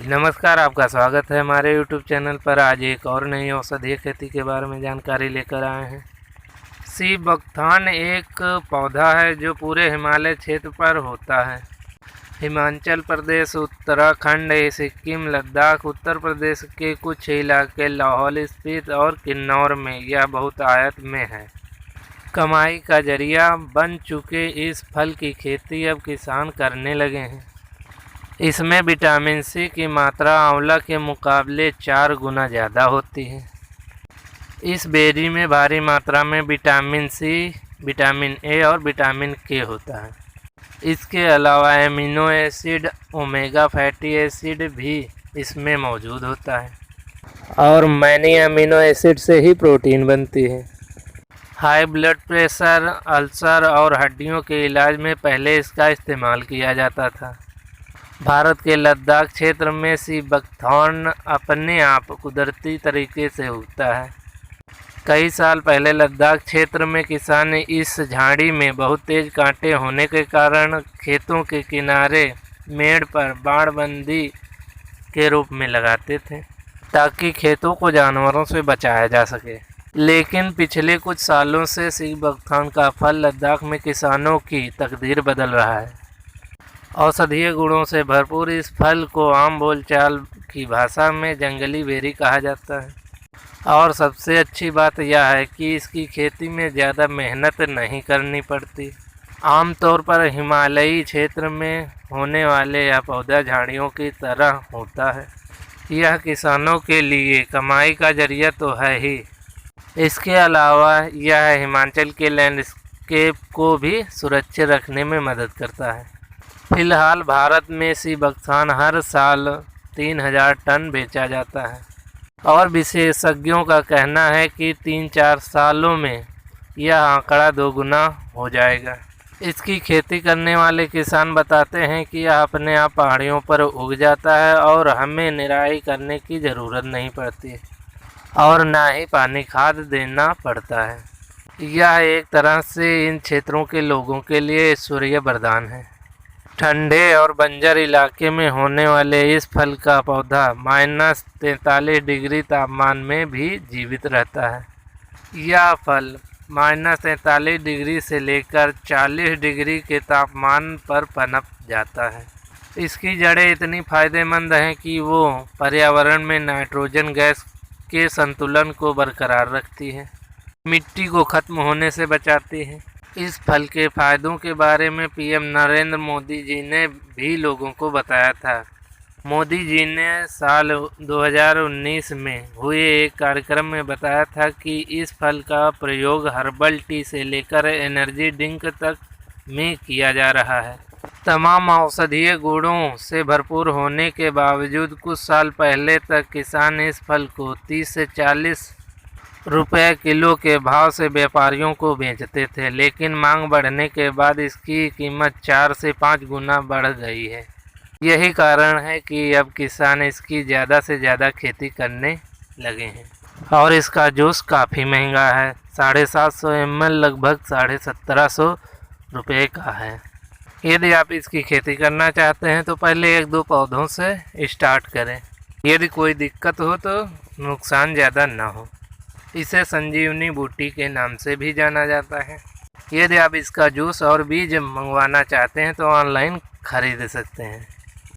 नमस्कार, आपका स्वागत है हमारे YouTube चैनल पर। आज एक और नई औषधीय खेती के बारे में जानकारी लेकर आए हैं। सी बकथान एक पौधा है जो पूरे हिमालय क्षेत्र पर होता है। हिमाचल प्रदेश, उत्तराखंड, सिक्किम, लद्दाख, उत्तर प्रदेश के कुछ इलाके, लाहौल स्पीति और किन्नौर में यह बहुत आयत में है। कमाई का जरिया बन चुके इस फल की खेती अब किसान करने लगे हैं। इसमें विटामिन सी की मात्रा आंवला के मुकाबले 4 गुना ज़्यादा होती है। इस बेरी में भारी मात्रा में विटामिन सी, विटामिन ए और विटामिन के होता है। इसके अलावा amino acid, omega fatty acid भी इसमें मौजूद होता है और मैनी अमीनो एसिड से ही प्रोटीन बनती है। हाई ब्लड प्रेशर, अल्सर और हड्डियों के इलाज में पहले इसका इस्तेमाल किया जाता था। भारत के लद्दाख क्षेत्र में सी बकथॉर्न अपने आप कुदरती तरीके से उगता है। कई साल पहले लद्दाख क्षेत्र में किसान इस झाड़ी में बहुत तेज कांटे होने के कारण खेतों के किनारे मेड़ पर बाड़बंदी के रूप में लगाते थे ताकि खेतों को जानवरों से बचाया जा सके। लेकिन पिछले कुछ सालों से सी बकथॉर्न का फल लद्दाख में किसानों की तकदीर बदल रहा है। औषधीय गुणों से भरपूर इस फल को आम बोलचाल की भाषा में जंगली बेरी कहा जाता है और सबसे अच्छी बात यह है कि इसकी खेती में ज़्यादा मेहनत नहीं करनी पड़ती। आमतौर पर हिमालयी क्षेत्र में होने वाले यह पौधा झाड़ियों की तरह होता है। यह किसानों के लिए कमाई का जरिया तो है ही, इसके अलावा यह हिमाचल के लैंडस्केप को भी सुरक्षित रखने में मदद करता है। फिलहाल भारत में सी बकथॉर्न हर साल 3000 टन बेचा जाता है और विशेषज्ञों का कहना है कि 3-4 सालों में यह आंकड़ा 2 गुना हो जाएगा। इसकी खेती करने वाले किसान बताते हैं कि यह अपने आप पहाड़ियों पर उग जाता है और हमें निराई करने की ज़रूरत नहीं पड़ती और ना ही पानी खाद देना पड़ता है। यह एक तरह से इन क्षेत्रों के लोगों के लिए ईश्वरीय वरदान है। ठंडे और बंजर इलाके में होने वाले इस फल का पौधा -43 डिग्री तापमान में भी जीवित रहता है। यह फल -43 डिग्री से लेकर 40 डिग्री के तापमान पर पनप जाता है। इसकी जड़ें इतनी फायदेमंद हैं कि वो पर्यावरण में नाइट्रोजन गैस के संतुलन को बरकरार रखती है, मिट्टी को खत्म होने से बचाती है। इस फल के फ़ायदों के बारे में पीएम नरेंद्र मोदी जी ने भी लोगों को बताया था। मोदी जी ने साल 2019 में हुए एक कार्यक्रम में बताया था कि इस फल का प्रयोग हर्बल टी से लेकर एनर्जी ड्रिंक तक में किया जा रहा है। तमाम औषधीय गुणों से भरपूर होने के बावजूद कुछ साल पहले तक किसान इस फल को 30 से 40 रुपये किलो के भाव से व्यापारियों को बेचते थे, लेकिन मांग बढ़ने के बाद इसकी कीमत 4 से 5 गुना बढ़ गई है। यही कारण है कि अब किसान इसकी ज़्यादा से ज़्यादा खेती करने लगे हैं और इसका जूस काफ़ी महंगा है। 750 ml लगभग 1750 रुपये का है। यदि आप इसकी खेती करना चाहते हैं तो पहले 1-2 पौधों से स्टार्ट करें। यदि कोई दिक्कत हो तो नुकसान ज़्यादा ना हो। इसे संजीवनी बूटी के नाम से भी जाना जाता है। यदि आप इसका जूस और बीज मंगवाना चाहते हैं तो ऑनलाइन खरीद सकते हैं।